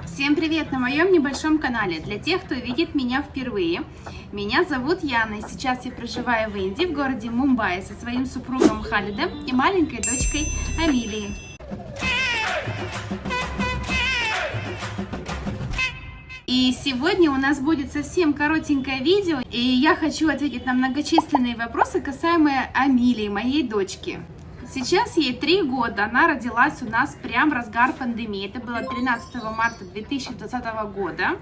Всем привет на моем небольшом канале. Для тех, кто видит меня впервые, меня зовут Яна, и сейчас я проживаю в Индии, в городе Мумбаи, со своим супругом Халидом и маленькой дочкой Амилией. И сегодня у нас будет совсем коротенькое видео, и я хочу ответить на многочисленные вопросы, касаемые Амилии, моей дочки. Сейчас ей 3 года, она родилась у нас прямо в разгар пандемии, это было 13 марта 2020 года.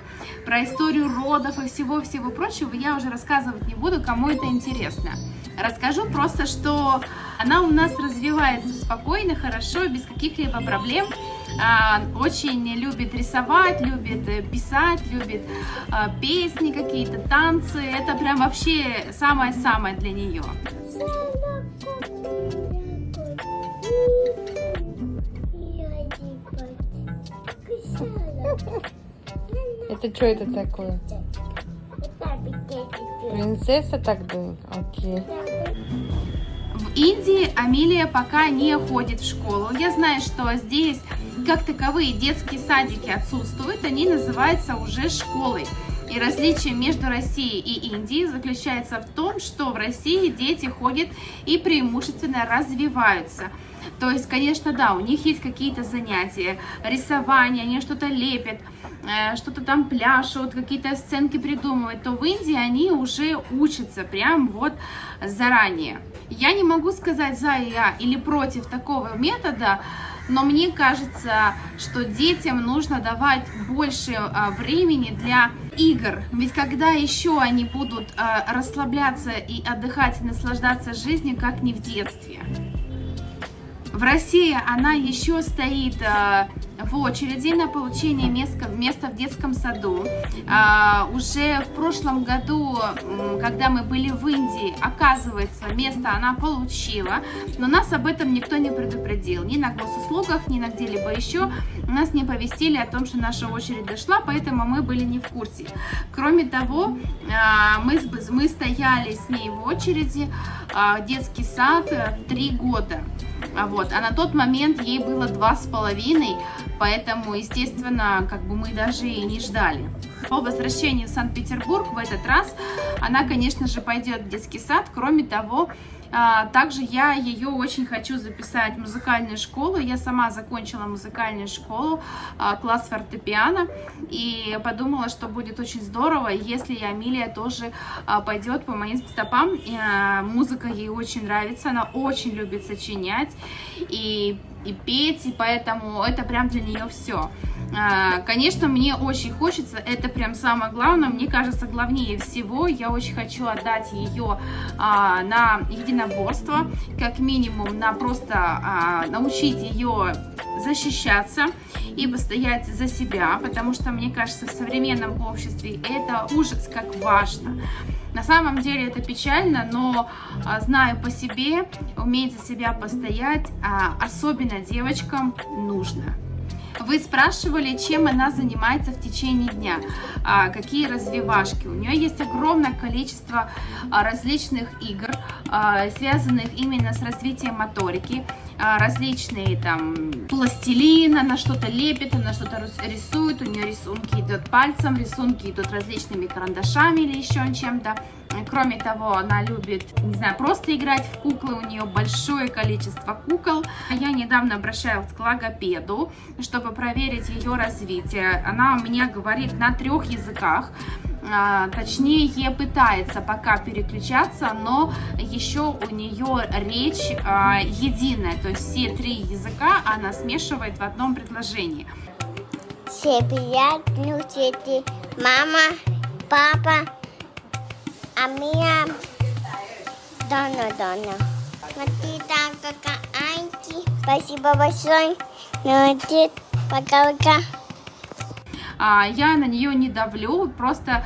Про историю родов и всего-всего прочего я уже рассказывать не буду, кому это интересно. Расскажу просто, что она у нас развивается спокойно, хорошо, без каких-либо проблем. Очень любит рисовать, любит писать, любит песни какие-то, танцы. Это прям вообще самое-самое для нее. Это что это такое? Принцесса так думает? Окей. В Индии Амилия пока не ходит в школу. Я знаю, что здесь как таковые детские садики отсутствуют, они называются уже школой. И различие между Россией и Индией заключается в том, что в России дети ходят и преимущественно развиваются. То есть, конечно, да, у них есть какие-то занятия, рисование, они что-то лепят, что-то там пляшут, какие-то сценки придумывают, то в Индии они уже учатся прям вот заранее. Я не могу сказать за или против такого метода, но мне кажется, что детям нужно давать больше времени для игр. Ведь когда еще они будут расслабляться и отдыхать, и наслаждаться жизнью, как не в детстве? В России она еще стоит в очереди на получение места в детском саду. Уже в прошлом году, когда мы были в Индии, оказывается, место она получила, но нас об этом никто не предупредил. Ни на госуслугах, ни на где-либо еще нас не повестили о том, что наша очередь дошла, поэтому мы были не в курсе. Кроме того, мы стояли с ней в очереди в детский сад 3 года. Вот. А на тот момент ей было 2,5, поэтому, естественно, мы даже и не ждали. По возвращению в Санкт-Петербург в этот раз она, конечно же, пойдет в детский сад. Кроме того, также я ее очень хочу записать в музыкальную школу. Я сама закончила музыкальную школу, класс фортепиано, и подумала, что будет очень здорово, если Амилия тоже пойдет по моим стопам. Музыка ей очень нравится, она очень любит сочинять и петь, и поэтому это прям для нее все. Конечно, мне очень хочется, это прям самое главное, мне кажется, главнее всего, я очень хочу отдать ее на единоборство, как минимум, на просто научить ее защищаться и постоять за себя, потому что, мне кажется, в современном обществе это ужас как важно. На самом деле это печально, но знаю по себе, уметь за себя постоять, особенно девочкам, нужно. Вы спрашивали, чем она занимается в течение дня, какие развивашки. У нее есть огромное количество различных игр, связанных именно с развитием моторики. Различные там пластилин, она что-то лепит, она что-то рисует, у нее рисунки идут пальцем, рисунки идут различными карандашами или еще чем-то. Кроме того, она любит, не знаю, просто играть в куклы, у нее большое количество кукол. Я недавно обращалась к логопеду, чтобы проверить ее развитие. Она у меня говорит на 3 языках. Точнее, пытается пока переключаться, но еще у нее речь единая, то есть все 3 языка она смешивает в одном предложении. Всем привет, мама, папа, Амия, Дона. Спасибо большое, молодец, пока-пока. Я на нее не давлю, просто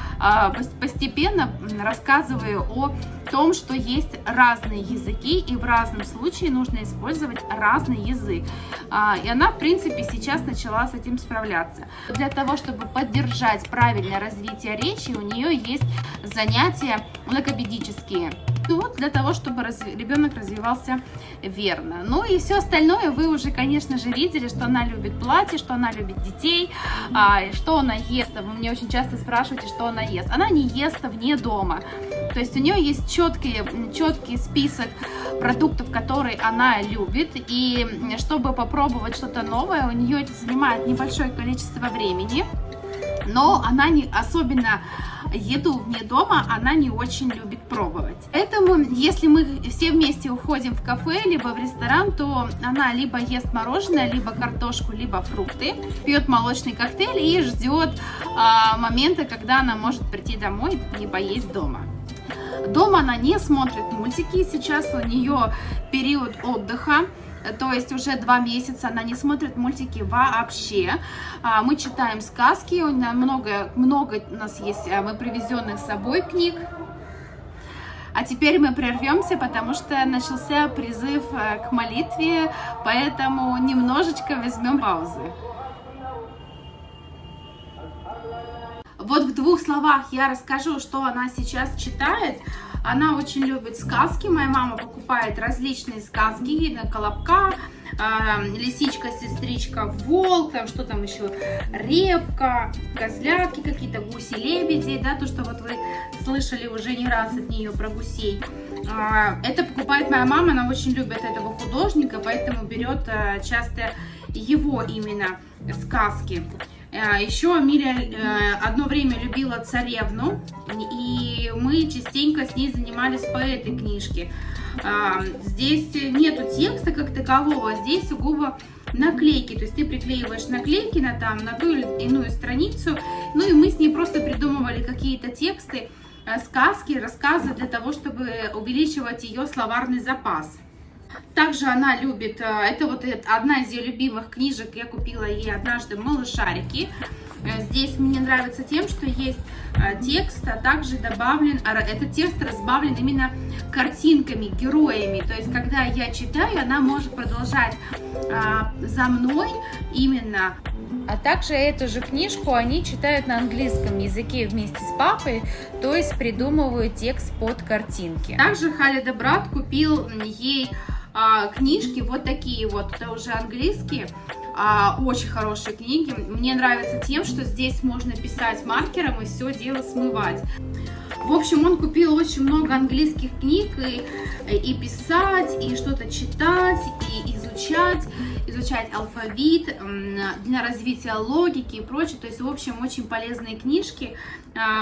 постепенно рассказываю о том, что есть разные языки, и в разном случае нужно использовать разный язык. И она, в принципе, сейчас начала с этим справляться. Для того, чтобы поддержать правильное развитие речи, у нее есть занятия логопедические. Ну вот, для того, чтобы ребенок развивался верно. Ну и все остальное вы уже, конечно же, видели, что она любит платье, что она любит детей, что она ест. Вы мне очень часто спрашиваете, что она ест. Она не ест вне дома. То есть у нее есть четкий список продуктов, которые она любит. И чтобы попробовать что-то новое, у нее это занимает небольшое количество времени. Но она не особенно еду вне дома, она не очень любит пробовать. Поэтому, если мы все вместе уходим в кафе, либо в ресторан, то она либо ест мороженое, либо картошку, либо фрукты, пьет молочный коктейль и ждет момента, когда она может прийти домой и поесть дома. Дома она не смотрит мультики, сейчас у нее период отдыха. То есть уже 2 месяца она не смотрит мультики вообще. Мы читаем сказки, много у нас есть привезенных с собой книг. А теперь мы прервемся, потому что начался призыв к молитве, поэтому немножечко возьмем паузы. Вот в 2 словах я расскажу, что она сейчас читает. Она очень любит сказки. Моя мама покупает различные сказки. Колобка, лисичка, сестричка, волк, там что там еще, репка, козлятки какие-то, гуси, лебеди, да, то, что вот вы слышали уже не раз от нее про гусей. Это покупает моя мама, она очень любит этого художника, поэтому берет часто его именно сказки. Еще Амилия одно время любила царевну, и мы частенько с ней занимались по этой книжке. Здесь нету текста как такового, здесь сугубо наклейки, то есть ты приклеиваешь наклейки на ту или иную страницу, ну и мы с ней просто придумывали какие-то тексты, сказки, рассказы для того, чтобы увеличивать ее словарный запас. Также она любит, это вот одна из ее любимых книжек, я купила ей однажды «Малышарики». Здесь мне нравится тем, что есть текст, а также этот текст разбавлен именно картинками, героями. То есть, когда я читаю, она может продолжать за мной именно. А также эту же книжку они читают на английском языке вместе с папой, то есть придумывают текст под картинки. Также Халида брат купил ей книжки вот такие вот, это уже английские, очень хорошие книги. Мне нравится тем, что здесь можно писать маркером и все дело смывать. В общем, он купил очень много английских книг, и писать, и что-то читать, и изучать алфавит для развития логики и прочее. То есть, в общем, очень полезные книжки.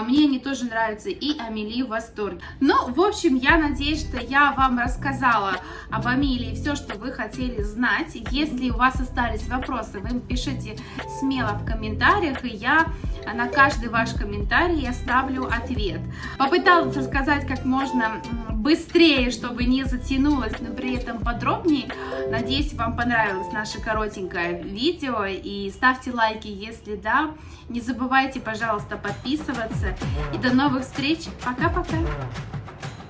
Мне они тоже нравятся, и Амели в восторге. Ну, в общем, я надеюсь, что я вам рассказала об Амелии все, что вы хотели знать. Если у вас остались вопросы, вы пишите смело в комментариях, и я на каждый ваш комментарий оставлю ответ. Попыталась рассказать как можно быстрее, чтобы не затянулось, но при этом подробнее. Надеюсь, вам понравилось наше коротенькое видео, и ставьте лайки, если да. Не забывайте, пожалуйста, подписываться. И до новых встреч. Пока-пока.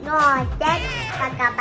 Ну, пока.